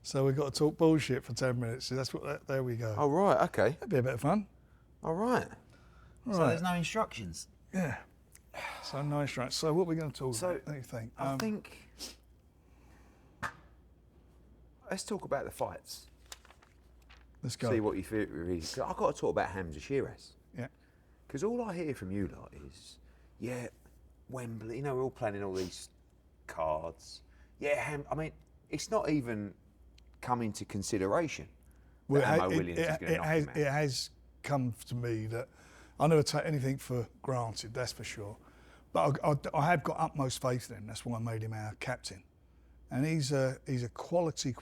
So we've got to talk bullshit for 10 minutes. So that's what. There we go. Oh, right, okay. That'd be a bit of fun. All right. So Right. there's no instructions? Yeah. So nice, right? So what are we going to talk So, about? What do you think? I think... Let's talk about the fights. Let's go. See what you feel. Really. 'Cause I've got to talk about Hamza Shiraz. Yeah. Because all I hear from you lot is, yeah, Wembley, you know, we're all planning all these cards. Yeah, I mean, it's not even come into consideration that Ammo Williams is going to knock him out. It has come to me that I never take anything for granted, that's for sure. But I have got utmost faith in him. That's why I made him our captain. And he's a quality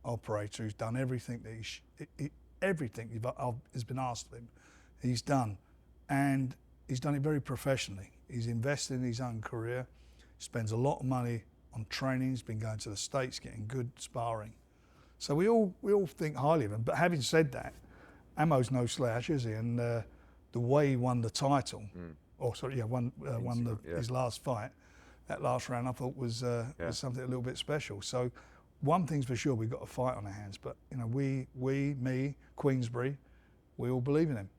operator who's done everything that everything has been asked of him. He's done, and he's done it very professionally. He's invested in his own career. Spends a lot of money on training. He's been going to the States, getting good sparring. So we all think highly of him. But having said that, Ammo's no slouch, is he? And the way he won the title, won his last fight, that last round, I thought was something a little bit special. So one thing's for sure, we've got a fight on our hands. But you know, me, Queensberry, we all believe in him.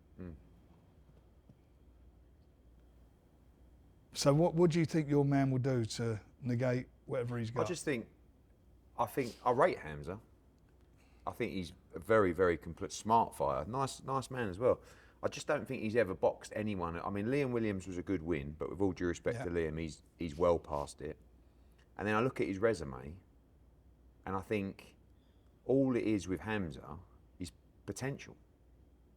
So what do you think your man will do to negate whatever he's got? I think I rate Hamza. I think he's a very, very complete, smart fighter. Nice man as well. I just don't think he's ever boxed anyone. I mean, Liam Williams was a good win, but with all due respect to Liam, he's well past it. And then I look at his resume, and I think all it is with Hamza is potential.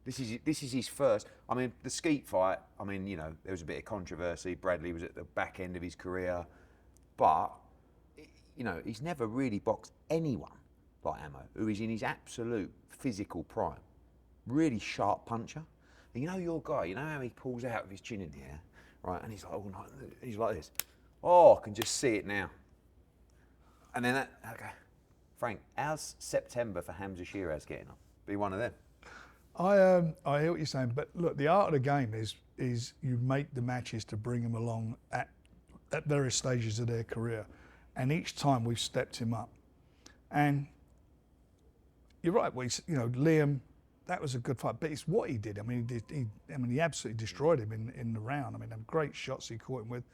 This is his first. I mean, the Skeet fight, I mean, you know, there was a bit of controversy. Bradley was at the back end of his career. But, you know, he's never really boxed anyone like Ammo, who is in his absolute physical prime. Really sharp puncher. And you know your guy, you know how he pulls out with his chin in the air, right? And he's like, oh, no, he's like this. Oh, I can just see it now. And then okay. Frank, how's September for Hamza Shiraz getting on? Be one of them. I hear what you're saying, but look, the art of the game is you make the matches to bring them along at various stages of their career, and each time we've stepped him up. And you're right, Liam, that was a good fight, but it's what he did. I mean, he absolutely destroyed him in the round. I mean, them great shots he caught him with.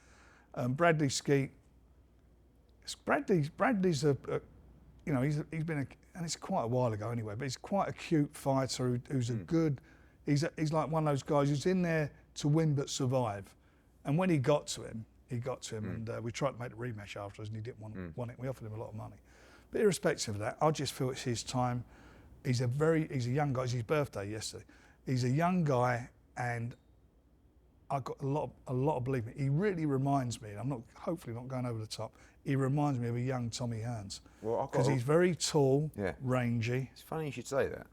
Bradley Skeet. Bradley's he's been and it's quite a while ago anyway, but he's quite a cute fighter who's a good. He's like one of those guys who's in there to win but survive. And when he got to him, and we tried to make the rematch afterwards, and he didn't want it. We offered him a lot of money, but irrespective of that, I just feel it's his time. He's a young guy. It's his birthday yesterday. He's a young guy, and I've got a lot of belief in him. He really reminds me, and I'm hopefully not going over the top. He reminds me of a young Tommy Hearns, because he's very tall, rangy. It's funny you should say that,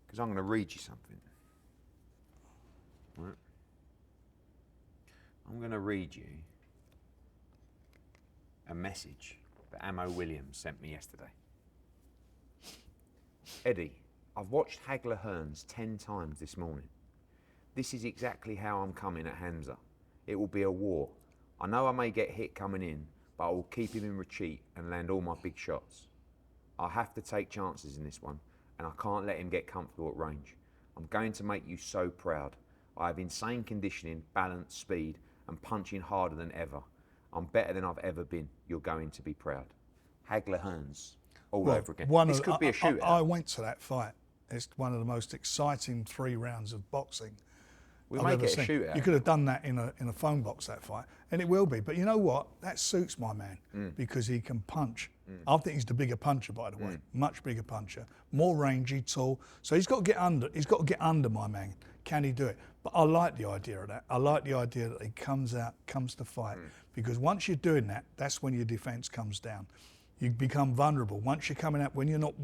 because I'm going to read you something. Right. I'm going to read you a message that Ammo Williams sent me yesterday. Eddie, I've watched Hagler Hearns 10 times this morning. This is exactly how I'm coming at Hamza. It will be a war. I know I may get hit coming in, but I will keep him in retreat and land all my big shots. I have to take chances in this one, and I can't let him get comfortable at range. I'm going to make you so proud. I have insane conditioning, balance, speed, and punching harder than ever. I'm better than I've ever been. You're going to be proud. Hagler Hearns, all over again. This could be a shootout. I went to that fight. It's one of the most exciting 3 rounds of boxing I've ever seen. Shootout. You could have done that in a phone box, that fight, and it will be. But you know what? That suits my man because he can punch. I think he's the bigger puncher, by the way, much bigger puncher, more rangy, tall. So he's got to get under. He's got to get under my man. Can he do it? But I like the idea of that. I like the idea that he comes to fight, because once you're doing that, that's when your defence comes down. You become vulnerable. Once you're coming out, when you're not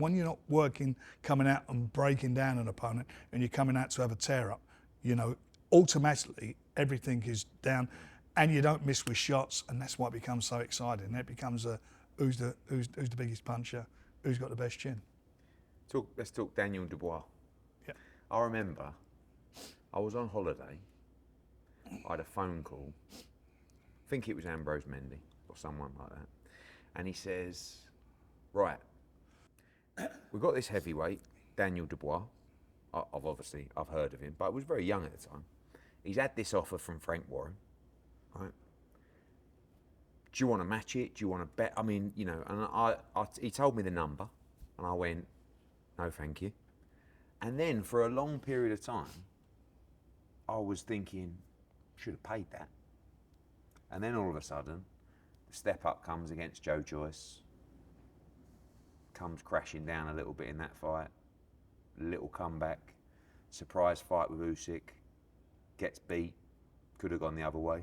working, coming out and breaking down an opponent, and you're coming out to have a tear up, you know, automatically everything is down, and you don't miss with shots, and that's why it becomes so exciting. It becomes who's the biggest puncher, who's got the best chin. Let's talk Daniel Dubois. Yeah. I remember I was on holiday. I had a phone call. I think it was Ambrose Mendy or someone like that. And he says, right, we've got this heavyweight, Daniel Dubois. I've heard of him, but I was very young at the time. He's had this offer from Frank Warren, right? Do you want to match it? Do you want to bet? I mean, you know, and he told me the number, and I went, no, thank you. And then for a long period of time, I was thinking, should have paid that. And then all of a sudden, the step up comes against Joe Joyce, comes crashing down a little bit in that fight, little comeback, surprise fight with Usyk, gets beat, could have gone the other way,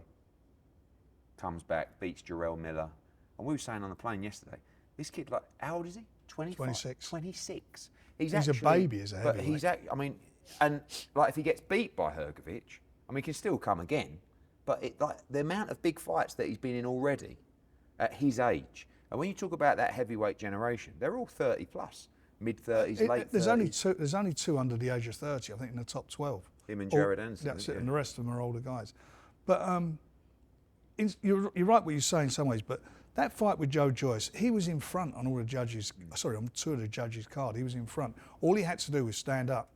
comes back, beats Jarrell Miller. And we were saying on the plane yesterday, this kid, like, how old is he? 25? 26. 26. He's a baby as a But heavyweight. I mean, and like if he gets beat by Hrgovic, I mean, he can still come again. But like the amount of big fights that he's been in already at his age, and when you talk about that heavyweight generation, they're all 30 plus, mid 30s, late 30s. There's only two under the age of 30, I think, in the top 12. Him and Jared Anderson. That's it, and the rest of them are older guys. But you're right what you say in some ways, but that fight with Joe Joyce, he was in front on all the judges, on two of the judges' card, he was in front. All he had to do was stand up.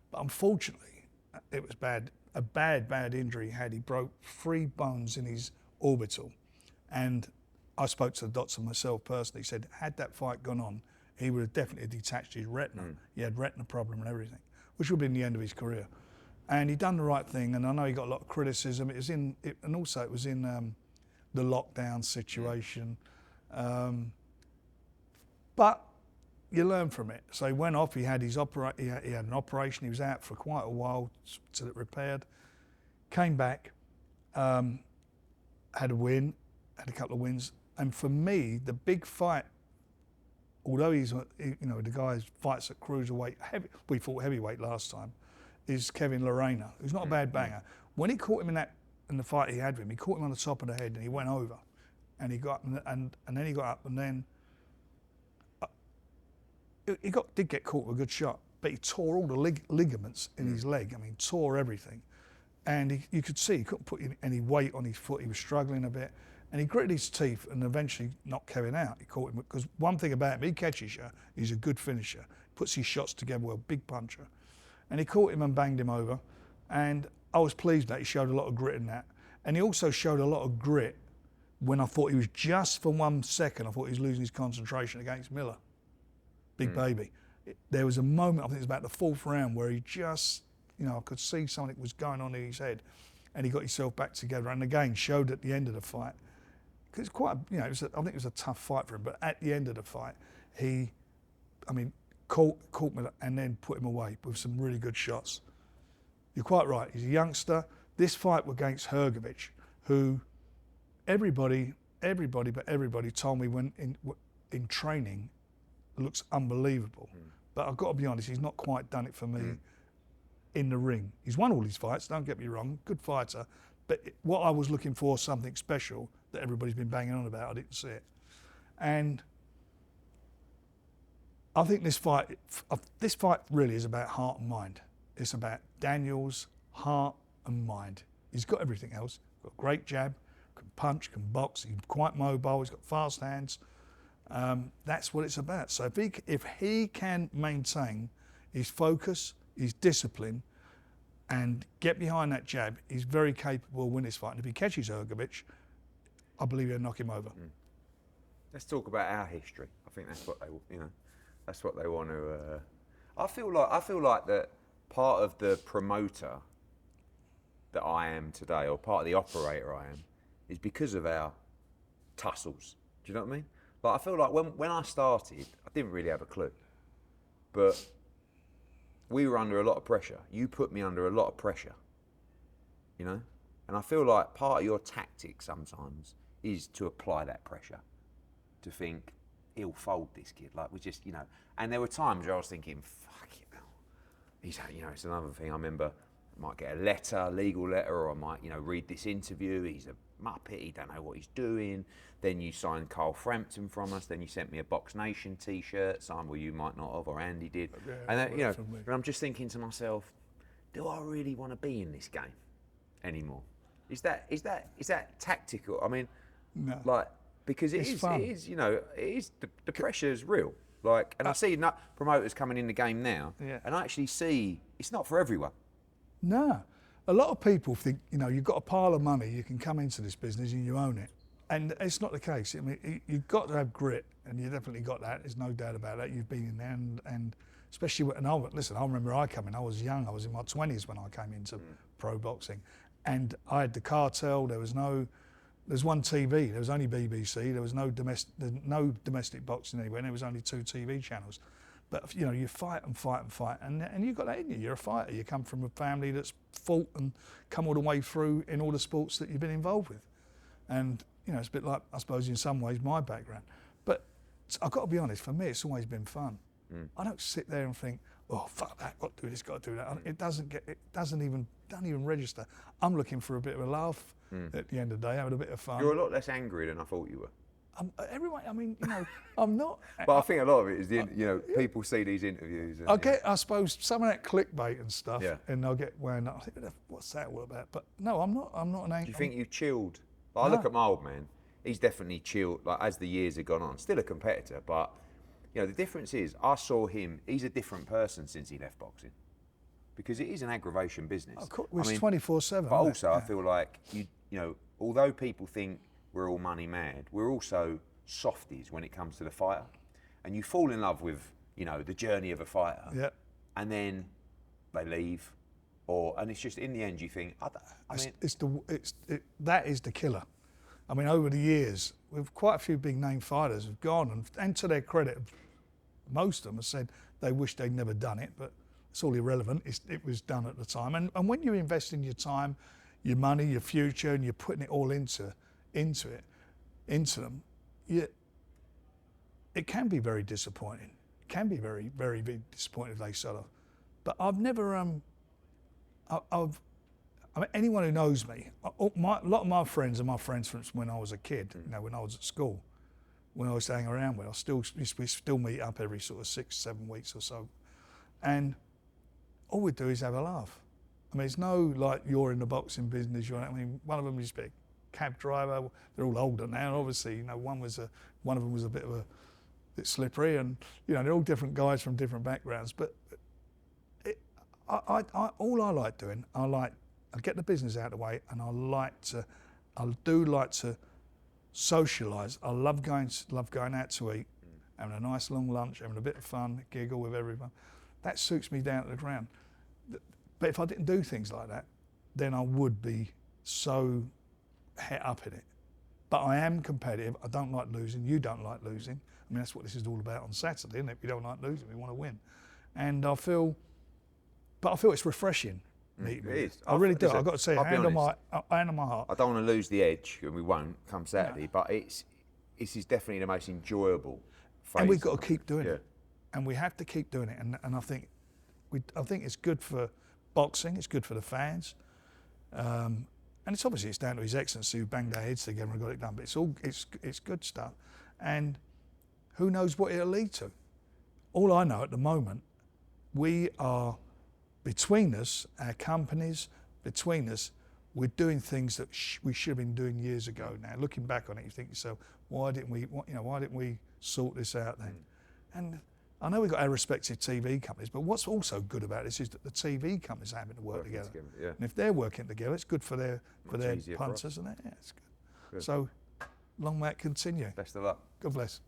But unfortunately, it was bad. A bad injury he had. He broke 3 bones in his orbital. And I spoke to the doctor myself personally. He said, had that fight gone on, he would have definitely detached his retina. He had retina problem and everything, which would have been the end of his career. And he done the right thing, and I know he got a lot of criticism. It was in the lockdown situation. But you learn from it. So he went off, he had an operation, he was out for quite a while till it repaired. Came back, had a win, had a couple of wins. And for me, the big fight, although he's, the guy fights at cruiserweight, we fought heavyweight last time, is Kevin Lorena, who's not a bad banger. When he caught him in the fight he had with him, he caught him on the top of the head and he went over. And he got and then he got up and then he did get caught with a good shot, but he tore all the ligaments in his leg. I mean, tore everything. And you could see he couldn't put any weight on his foot. He was struggling a bit. And he gritted his teeth and eventually knocked Kevin out. He caught him, because one thing about him, he catches you, he's a good finisher. Puts his shots together well, big puncher. And he caught him and banged him over. And I was pleased that he showed a lot of grit in that. And he also showed a lot of grit when I thought he was, just for 1 second, I thought he was losing his concentration against Miller. Big baby. There was a moment, I think it was about the 4th round, where he just, I could see something was going on in his head, and he got himself back together. And again, showed at the end of the fight, because it's quite, I think it was a tough fight for him. But at the end of the fight, he, caught Miller and then put him away with some really good shots. You're quite right. He's a youngster. This fight against Hrgovic, who everybody told me when in training looks unbelievable. But I've got to be honest, he's not quite done it for me in the ring. He's won all his fights, don't get me wrong, good fighter. But what I was looking for, something special that everybody's been banging on about, I didn't see it. And I think this fight really is about heart and mind. It's about Daniel's heart and mind. He's got everything else. He's got a great jab, can punch, can box, he's quite mobile, he's got fast hands. That's what it's about. So if he can maintain his focus, his discipline, and get behind that jab, he's very capable of winning this fight. And if he catches Hrgovic, I believe he'll knock him over. Let's talk about our history. I think that's what that's what they want to. I feel like that part of the promoter that I am today, or part of the operator I am, is because of our tussles. Do you know what I mean? Like, I feel like when I started, I didn't really have a clue, but we were under a lot of pressure. You put me under a lot of pressure, and I feel like part of your tactic sometimes is to apply that pressure, to think, he'll fold this kid, like we just, and there were times where I was thinking, fuck it, it's another thing. I remember I might get a legal letter, or I might, read this interview, he's a muppet, he don't know what he's doing. Then you signed Carl Frampton from us, then you sent me a Box Nation t-shirt, signed, well, you might not have, or Andy did. Yeah, and then, and I'm just thinking to myself, do I really want to be in this game anymore? Is that tactical? I mean, no. like, because it It's is, fun. the pressure's real. Like, and I see promoters coming in the game now, Yeah. and I actually see it's not for everyone. No. A lot of people think, you've got a pile of money, you can come into this business and you own it. And it's not the case. I mean, you've got to have grit, and you definitely got that. There's no doubt about that. You've been in there, and especially listen, I remember I was young. I was in my 20s when I came into pro boxing, and I had the cartel. There was one TV. There was only BBC. There was no domestic boxing anywhere. And there was only 2 TV channels. But you fight and fight and fight, and you've got that in you. You're a fighter. You come from a family that's fought and come all the way through in all the sports that you've been involved with, and it's a bit like, I suppose, in some ways, my background. But I've got to be honest. For me, it's always been fun. I don't sit there and think, oh fuck that, got to do this, got to do that. It doesn't even register. I'm looking for a bit of a laugh at the end of the day, having a bit of fun. You're a lot less angry than I thought you were. I'm not. But I think a lot of it is, people see these interviews. And, I suppose, some of that clickbait and stuff, Yeah. and they'll get wound up. I think, what's that all about? But no, I'm not an angry. Do you think you chilled? Like, I look at my old man. He's definitely chilled. Like, as the years have gone on, still a competitor, but the difference is, I saw him. He's a different person since he left boxing, because it is an aggravation business. Of course, it's 24/7. But also, I feel like although people think we're all money mad, we're also softies when it comes to the fighter, and you fall in love with the journey of a fighter. Yeah. And then they leave, and it's just, in the end you think, that is the killer. I mean, over the years, we've quite a few big name fighters have gone, and to their credit, most of them have said they wish they'd never done it, but it's all irrelevant. It was done at the time, and when you invest in your time, your money, your future, and you're putting it all into them, it can be very disappointing. It can be very, very, very disappointing if they sort of. But I've never, anyone who knows me, a lot of my friends are my friends from when I was a kid. When I was at school, when I was hanging around with, we still meet up every sort of 6-7 weeks or so, and all we do is have a laugh. I mean, it's no like you're in the boxing business. One of them is a cab driver. They're all older now, obviously. One of them was a bit slippery, and they're all different guys from different backgrounds. But all I like doing, I get the business out of the way, and I do like to socialise. I love going out to eat, having a nice long lunch, having a bit of fun, giggle with everyone. That suits me down to the ground. But if I didn't do things like that, then I would be so het up in it. But I am competitive. I don't like losing. You don't like losing. I mean, that's what this is all about on Saturday, isn't it? We don't like losing. We want to win. And I feel it's refreshing. It is. I really do. Listen, I've got to say, hand on my heart. I don't want to lose the edge, and we won't come Saturday. But this is definitely the most enjoyable phase. And we've got to keep doing it. And we have to keep doing it. And I think it's good for boxing. It's good for the fans. And it's down to His Excellency who banged our heads together and got it done. But it's good stuff. And who knows what it'll lead to? All I know at the moment, we are, between us, our companies, between us, we're doing things that we should have been doing years ago. Now, looking back on it, you think to yourself, why didn't we sort this out then? And I know we've got our respective TV companies, but what's also good about this is that the TV companies are having to work together. And if they're working together, it's good for their punters, and it's good. So, long may it continue. Best of luck. God bless.